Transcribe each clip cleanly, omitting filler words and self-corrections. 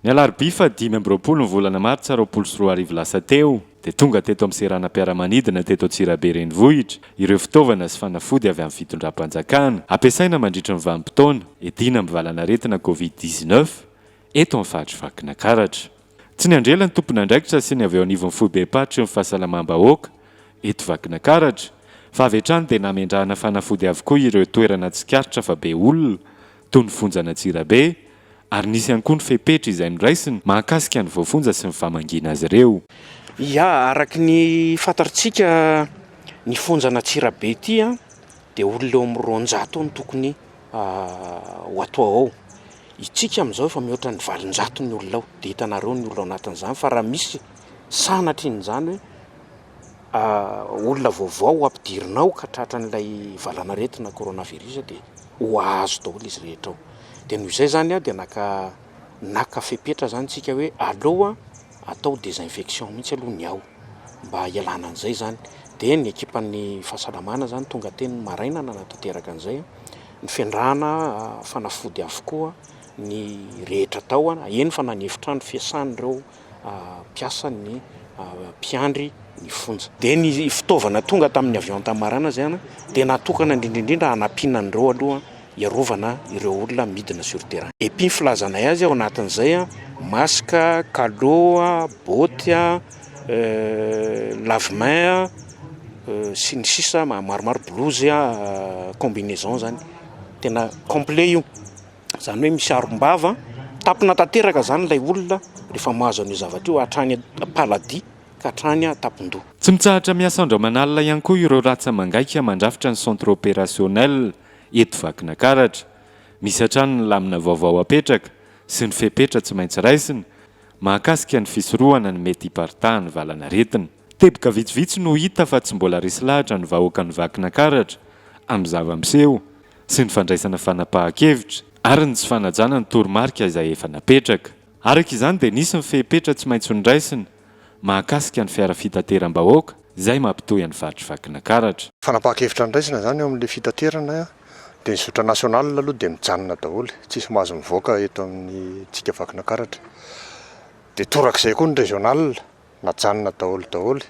Ny alarobia fa 5 ny volana martsa 2024 lasa teo dia tonga teto amin'ny seranam-piaramanidina teto Antsirabe renivohitra ireo fitaovana sy fanafody avy amin'ny fitondram-panjakana ampiasaina mandritra ny vanim-potoana edina amin'ny valanaretina Covid-19 eto amin'ny fahadry Vakinankaratra. Tsy ny andrela ny tompon'andraikitra sy ny avy eo anivon'ny foibe-patry ny fahasalamam-bahoaka eto Vakinankaratra fa avy hatrany dia namendrahana fanafody avokoa ireo toerana tsikaritra fa be olona toy ny fonjana Antsirabe ary nisy ihany koa ny fepetra izay noraisiny mahakasika ny voafonja sy ny famangina azy ireo. Ya, araky ny fantatritsika ny fonjana Antsirabe ity dia olona eo amin'ny 200 ny tokony ho atao ao. Itsika amin'izao efa mihoatra ny 700 ny olona ao dia hitanareo ny olona ao anatin'izany fa raha misy sanatry n'izany hoe olona vaovao ampidirinao ka tratran'ilay valanaretina coronavirus dia ho azo daholo izy rehetra ao. Dia noho izay zany dia naka fepetra zany tsika hoe aleo atao désinfection mihitsy aloha ny ao mba hialana an'izay zany. Dia ny ekipan'ny fahasalamana zany tonga teny maraina nanatanteraka an'izay ny fiandrahana fanafody avokoa ny rehetra tao eny fa nanefitra ny fiasan'ireo mpiasa ny mpiandry ny fonja. Dia ny fitaovana tonga tamin'ny avion tamarana zany dia natokana indrindrindrindra hanampianan'ireo aloha iarovana ireo olona midina sur terrain. Epi filazanay azy ao anatin'izay masque, KOLO, boty, lave-main sy ny sisa maromaro blouse combinaison zany tena complet io. Zany hoe misy arom-bava tapina tanteraka zany ilay olona rehefa mahazo an'io zavatra io hatrany paladi ka hatrany tapon-doha. Tsy mitsahatra miasa andromanalina ihany koa ireo ratsa mangaika mandrafitra ny centre opérationnel eto Vakinankaratra. Misy hatrany ny lamina vaovao apetraka sy ny fepetra tsy maintsy raisiny mahakasika ny fisorohana ny mety hiparitahan'ny valanaretina. Teboka vitsivitsy no hita fa tsy mbola resy lahatra ny vahoaka ny Vakinankaratra amin'ny zava-miseho sy ny fandraisana fanapahan-kevitra ary ny tsy fanajana ny toromarika izay efa napetraka. Araka izany dia nisy ny fepetra tsy maintsy niraisiny mahakasika ny fiara fitateram-bahoaka izay mampitohy ny fahadry Vakinankaratra. Fanapahan-kevitra niraisina zany eo amin'ilay fitaterana dia ny zotra nasional aloha dia mijanona daholo, tsisy mahazo mivoaka eto amin'ny tsika Vakinankaratra. Dia torak'izay koa ny régional najanona daholo.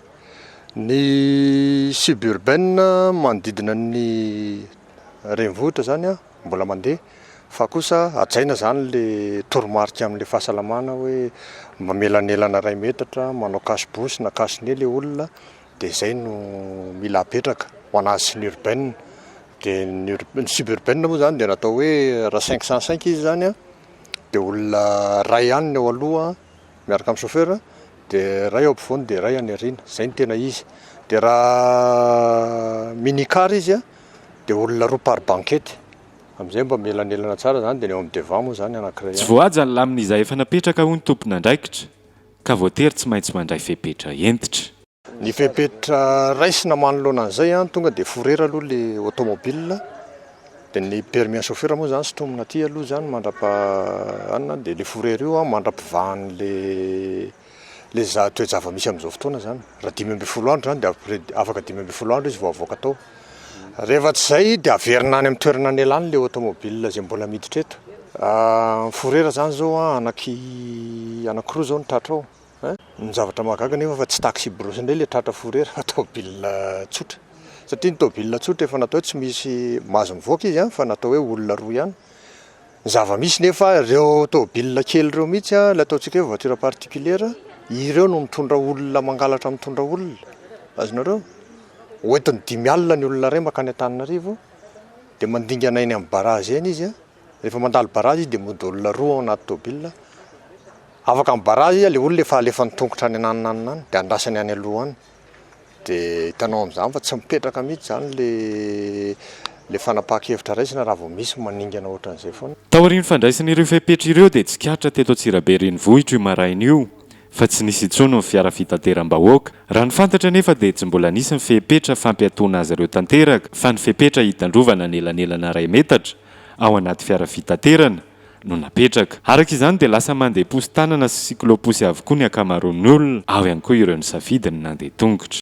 Ny suburbaine manodidina ny renivohitra zany mbola mandeha fa kosa ajaina zany le toromarika amin'ilay fahasalamana hoe mamelanelana 2 metatra, manao cache-bouche na cache-nez le olona dia izay no mila apetraka ho anazy sy ny urbaine. Dia ny suburbaine moa zany dia natao hoe raha 505 izy zany dia olona ray ihany ny ao aloha miaraka amin'ny chauffeur dia ray ao ampovoany dia ray any aoriana, izay ny tena izy. Dia raha minicar izy dia olona 2 par banquette amin'izay mba melanelana tsara zany dia eo amin'ny devant moa zany anankiray. Tsy voaja ny lamina izay efa napetraka hoy ny tompon'andraikitra ka voatery tsy maintsy mandray fepetra entitra. Ny fepetra raisina manoloana an'izay tonga dia forera aloha le automobile dia ny permis chauffeur moa zany sotomina aty aloha zany mandrapa dia le forera io mandrapivahany le toe-java misy amin'izao fotoana zany. Raha 5 andro zany dia afaka 5 andro izy vao avoaka tao. Rehefa tsy izay dia averina any amin'ny toerana anelany le automobile izay mbola miditra eto. Forera zany zao anankiroa zao ny tratra ao. Ny zavatra mahagaga nefa fa tsy taxi brosse indray le tratra forera fa tômôbila tsotra. Satria ny tômôbila tsotra efa natao tsy misy mahazo mivoaka izy fa natao hoe olona 2 ihany. Ny zava-misy nefa ireo tômôbila kely ireo mihitsy le ataontsika hoe voiture particulière ireo no mitondra olona mangalatra mitondra olona. Azonareo hoentiny 5 alina ny olona iray makany Antananarivo dia mandingana eny amin'ny barazy eny izy rehefa mandalo barazy izy dia mody olona 2 ao anaty tômôbila. Afaka amin'ny barazy le olona efa alefa nitongotra any ananany dia andrasany any aloha any. Dia hitanao amin'izany fa tsy mipetraka mihitsy zany le fanapahan-kevitra raisina raha vao misy maningana ohatran'izay foana. Taorian'ny fandraisan'ireo fepetra ireo dia tsikaritra teto Antsirabe renivohitra io maraina io fa tsy nisy intsony ny fiara fitateram-bahoaka. Raha ny fantatra nefa dia tsy mbola nisy ny fepetra fampihatoana azy ireo tanteraka fa ny fepetra hitandrovana nelanelana 2 metatra ao anaty fiara fitaterana no napetraka. Araka izany dia lasa mandeha posy tanana sy sikloposy avokoa ny ankamaroan'ny olona ao ihany koa ireo ny safidiny nandeha tongotra.